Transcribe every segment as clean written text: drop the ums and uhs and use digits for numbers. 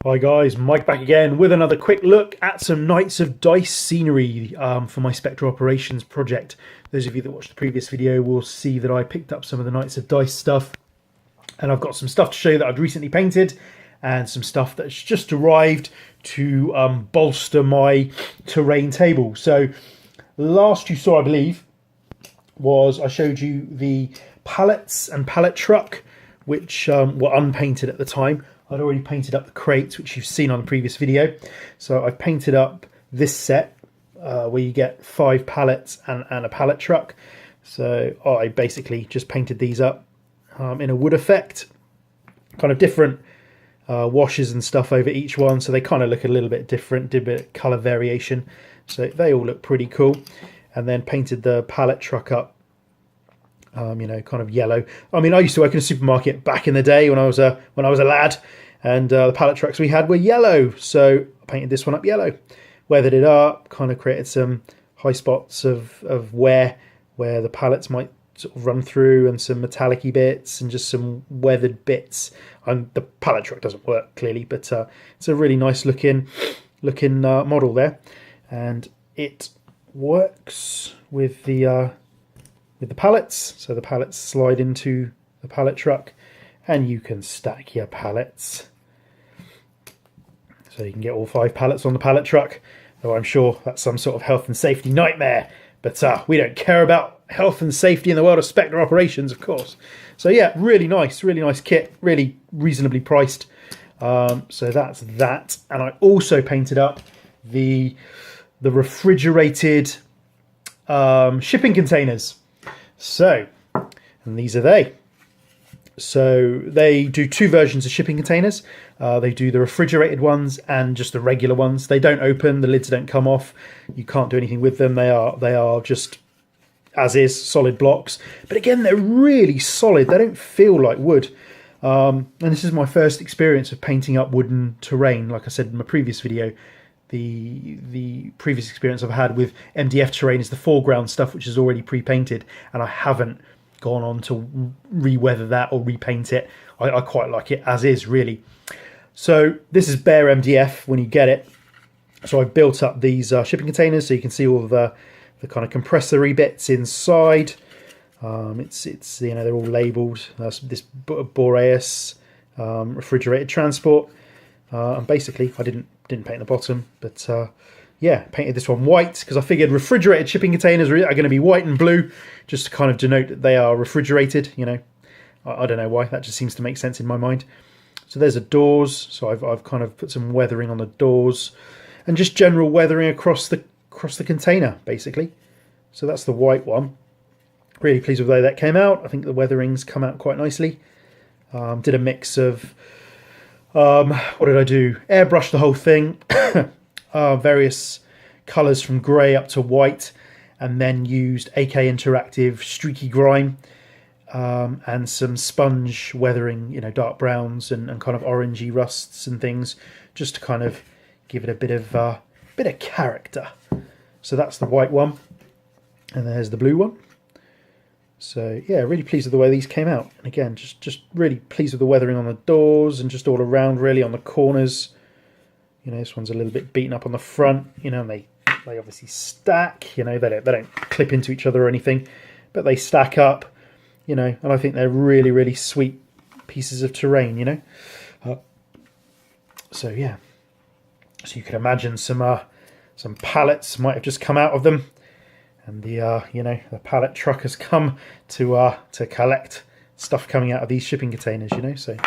Hi guys, Mike back again with another quick look at some Knights of Dice scenery for my Spectre Operations project. Those of you that watched the previous video will see that I picked up some of the Knights of Dice stuff, and I've got some stuff to show you that I've recently painted and some stuff that's just arrived to bolster my terrain table. So last you saw, I believe, was I showed you the pallets and pallet truck, which were unpainted at the time. I'd already painted up the crates, which you've seen on the previous video. So I've painted up this set where you get 5 pallets and a pallet truck. So I basically just painted these up in a wood effect, kind of different washes and stuff over each one. So they kind of look a little bit different, did a bit of colour variation. So they all look pretty cool. And then painted the pallet truck up, you know, kind of yellow. I mean, I used to work in a supermarket back in the day when I was a lad, and the pallet trucks we had were yellow. So I painted this one up yellow, weathered it up, kind of created some high spots of wear where the pallets might sort of run through, and some metallic-y bits and just some weathered bits. And the pallet truck doesn't work clearly, but it's a really nice looking model there, and it works with the pallets. So the pallets slide into the pallet truck and you can stack your pallets. So you can get all 5 pallets on the pallet truck, though I'm sure that's some sort of health and safety nightmare. But we don't care about health and safety in the world of Spectre Operations, of course. So yeah, really nice kit, really reasonably priced. So that's that. And I also painted up the refrigerated shipping containers. So, and these are they. So they do 2 versions of shipping containers. They do the refrigerated ones and just the regular ones. They don't open, the lids don't come off. You can't do anything with them. They are just as is, solid blocks. But again, they're really solid. They don't feel like wood. And this is my first experience of painting up wooden terrain. Like I said in my previous video, the previous experience I've had with MDF terrain is the foreground stuff, which is already pre-painted, and I haven't gone on to re-weather that or repaint it. I quite like it as is, really. So this is bare MDF when you get it. So I've built up these shipping containers, so you can see all of the kind of compressor-y bits inside. It's you know, they're all labelled. This Boreas refrigerated transport, and basically I didn't paint the bottom, but yeah, painted this one white because I figured refrigerated shipping containers are going to be white and blue, just to kind of denote that they are refrigerated. You know, I don't know why, that just seems to make sense in my mind. So there's the doors. So I've kind of put some weathering on the doors, and just general weathering across the container, basically. So that's the white one. Really pleased with the way that came out. I think the weathering's come out quite nicely. Did a mix of what did I do? Airbrush the whole thing. Various colours from grey up to white, and then used AK Interactive Streaky Grime and some sponge weathering, you know, dark browns and kind of orangey rusts and things, just to kind of give it a bit of character. So that's the white one, and there's the blue one. So yeah, really pleased with the way these came out. And again, just really pleased with the weathering on the doors and just all around, really, on the corners. You know, this one's a little bit beaten up on the front, you know, and they obviously stack, you know, they don't clip into each other or anything, but they stack up, you know, and I think they're really sweet pieces of terrain, you know. So yeah, so you can imagine some pallets might have just come out of them, and the you know, the pallet truck has come to collect stuff coming out of these shipping containers, you know. So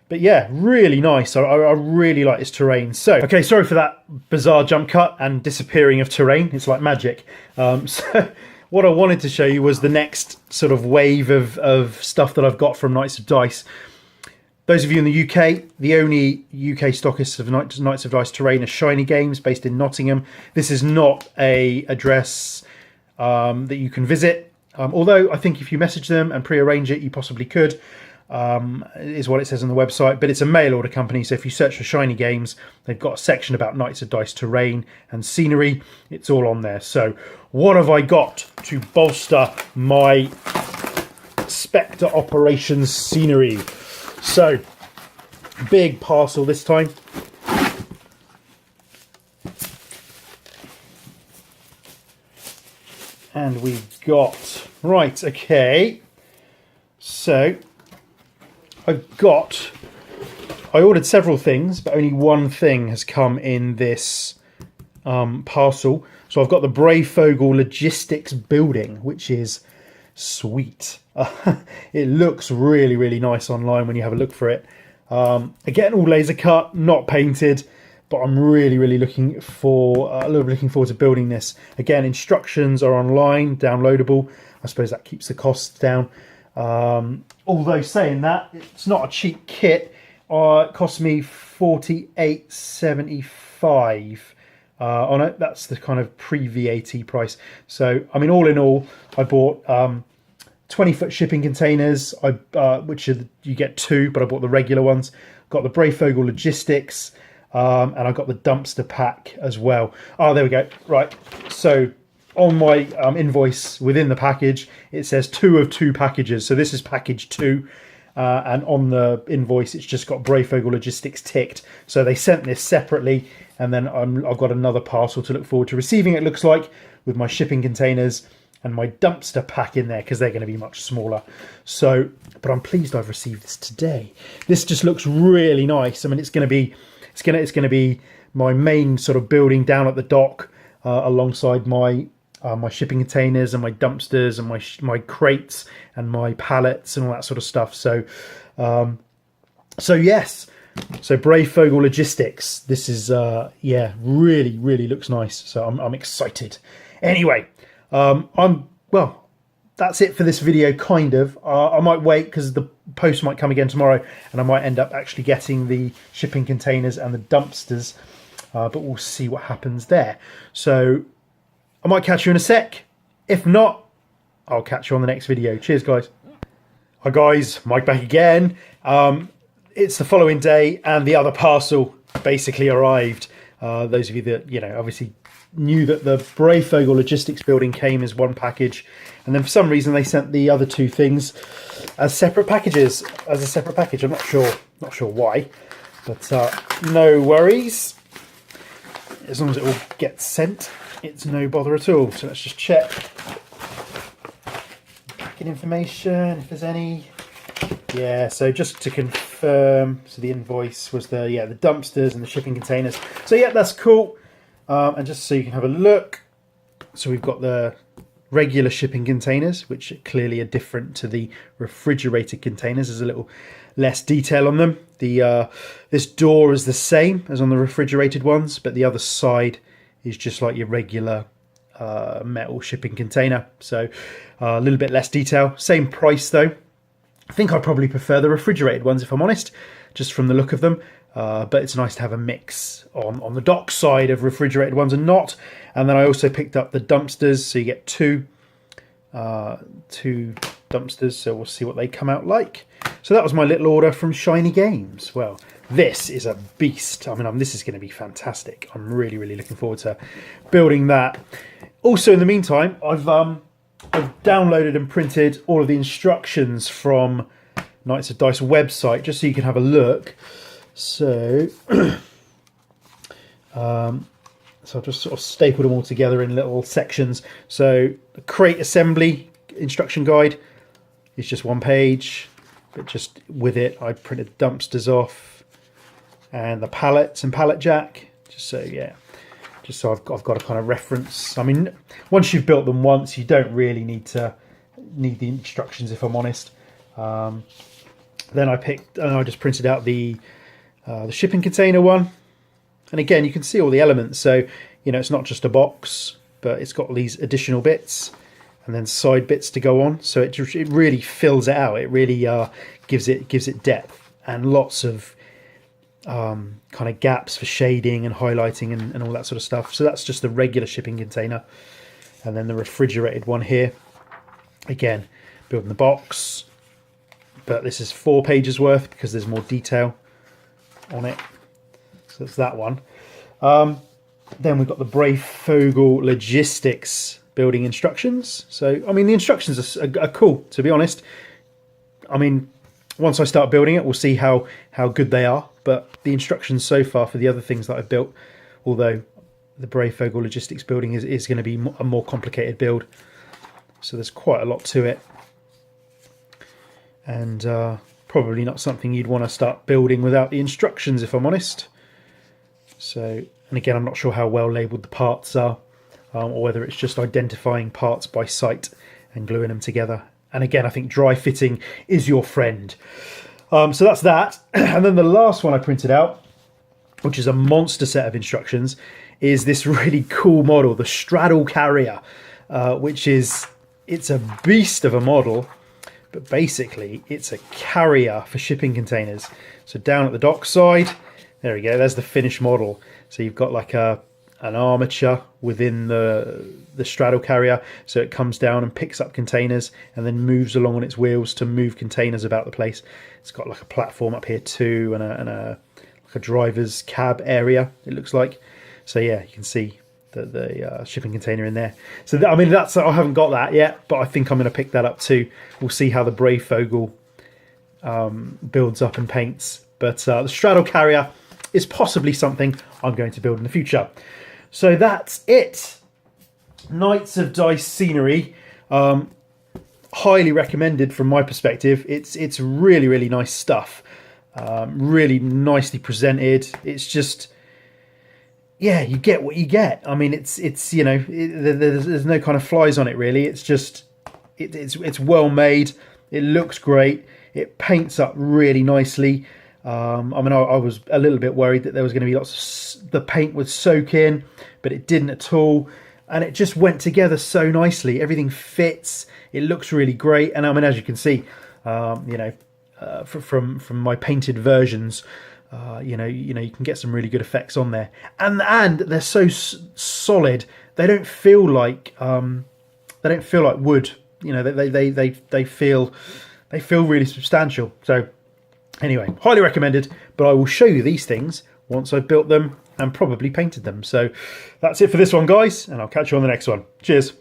but yeah, really nice. I really like this terrain. So, okay, sorry for that bizarre jump cut and disappearing of terrain. It's like magic. So what I wanted to show you was the next sort of wave of stuff that I've got from Knights of Dice. Those of you in the UK, the only UK stockists of Knights of Dice terrain are Shiny Games, based in Nottingham. This is not a address that you can visit, although I think if you message them and pre-arrange it, you possibly could. Is what it says on the website, but it's a mail order company, so if you search for Shiny Games, they've got a section about Knights of Dice terrain and scenery. It's all on there. So what have I got to bolster my Spectre Operations scenery? So big parcel this time. And we've got, right, okay. So I ordered several things, but only one thing has come in this parcel. So I've got the Brayfogle Logistics building, which is sweet. It looks really, really nice online when you have a look for it. Again, all laser cut, not painted, but I'm really, really looking forward to building this. Again, instructions are online, downloadable. I suppose that keeps the costs down. Although saying that, it's not a cheap kit. It cost me $48.75 on it. That's the kind of pre-VAT price. So, I mean, all in all, I bought 20-foot shipping containers, which you get 2, but I bought the regular ones. Got the Brayfogle Logistics, and I got the dumpster pack as well. Oh, there we go. Right, so on my invoice within the package, it says 2 of 2 packages. So this is package 2. And on the invoice, it's just got Brayfogle Logistics ticked. So they sent this separately, and then I've got another parcel to look forward to receiving, it looks like, with my shipping containers and my dumpster pack in there, because they're going to be much smaller. So, but I'm pleased I've received this today. This just looks really nice. I mean, it's going to be my main sort of building down at the dock, alongside my shipping containers and my dumpsters and my crates and my pallets and all that sort of stuff. So yes, so Brayfogle Logistics. This is really, really looks nice. So I'm excited. Anyway, that's it for this video. Kind of. I might wait because the post might come again tomorrow, and I might end up actually getting the shipping containers and the dumpsters. But we'll see what happens there. So I might catch you in a sec. If not, I'll catch you on the next video. Cheers, guys. Hi, guys. Mike back again. It's the following day, and the other parcel basically arrived. Those of you that, obviously knew that the Brayfogle Logistics building came as one package, and then for some reason they sent the other 2 things as separate packages, as a separate package. I'm not sure why, but no worries. As long as it all gets sent, it's no bother at all. So let's just check packing information, if there's any. Yeah, so just to confirm, so the invoice was the dumpsters and the shipping containers. So yeah, that's cool. And just so you can have a look, so we've got the regular shipping containers, which clearly are different to the refrigerated containers. There's a little less detail on them. This door is the same as on the refrigerated ones, but the other side is just like your regular metal shipping container. So a little bit less detail. Same price though. I think I probably prefer the refrigerated ones, if I'm honest, just from the look of them. But it's nice to have a mix on the dock side of refrigerated ones and not. And then I also picked up the dumpsters, so you get two dumpsters, so we'll see what they come out like. So that was my little order from Shiny Games. Well, this is a beast. I mean, this is going to be fantastic. I'm really, really looking forward to building that. Also, in the meantime, I've downloaded and printed all of the instructions from Knights of Dice website, just so you can have a look. So, so I've just sort of stapled them all together in little sections. So the crate assembly instruction guide is just 1 page, but just with it I printed dumpsters off and the pallets and pallet jack, just so I've got a kind of reference. I mean, once you've built them once, you don't really need the instructions, if I'm honest. Then I just printed out the shipping container one, and again you can see all the elements. So it's not just a box, but it's got these additional bits and then side bits to go on. So it really fills it out. It really gives it depth and lots of kind of gaps for shading and highlighting and all that sort of stuff. So that's just the regular shipping container, and then the refrigerated one here. Again, building the box, but this is 4 pages worth because there's more detail on it. So that's that one. Then we've got the Brayfogle Logistics building instructions. So I mean, the instructions are cool, to be honest. I mean, once I start building it, we'll see how good they are. But the instructions so far for the other things that I've built, although the Brayfogle Logistics building is going to be a more complicated build, So there's quite a lot to it, and probably not something you'd want to start building without the instructions, if I'm honest. So, and again, I'm not sure how well labelled the parts are, or whether it's just identifying parts by sight and gluing them together. And again, I think dry fitting is your friend. So that's that. And then the last one I printed out, which is a monster set of instructions, is this really cool model, the Straddle Carrier, which is, it's a beast of a model, but basically it's a carrier for shipping containers. So down at the dock side, there we go, there's the finished model. So you've got like an armature within the straddle carrier, so it comes down and picks up containers and then moves along on its wheels to move containers about the place. It's got like a platform up here too, and a driver's cab area, it looks like. So yeah, you can see the shipping container in there. So I mean, that's, I haven't got that yet, but I think I'm going to pick that up too. We'll see how the Brayfogle builds up and paints. But the straddle carrier is possibly something I'm going to build in the future. So that's it. Knights of Dice scenery, highly recommended from my perspective. It's really, really nice stuff. Really nicely presented. It's just, yeah, you get what you get. I mean, it's you know, there's no kind of flies on it really. It's just, it's well made. It looks great. It paints up really nicely. I mean, I was a little bit worried that there was going to be lots of, the paint would soak in, but it didn't at all. And it just went together so nicely. Everything fits. It looks really great. And I mean, as you can see, you know, from my painted versions, you know, you can get some really good effects on there. And they're so solid. They don't feel like wood. You know, they feel really substantial. So anyway, highly recommended, but I will show you these things once I've built them and probably painted them. So that's it for this one, guys, and I'll catch you on the next one. Cheers.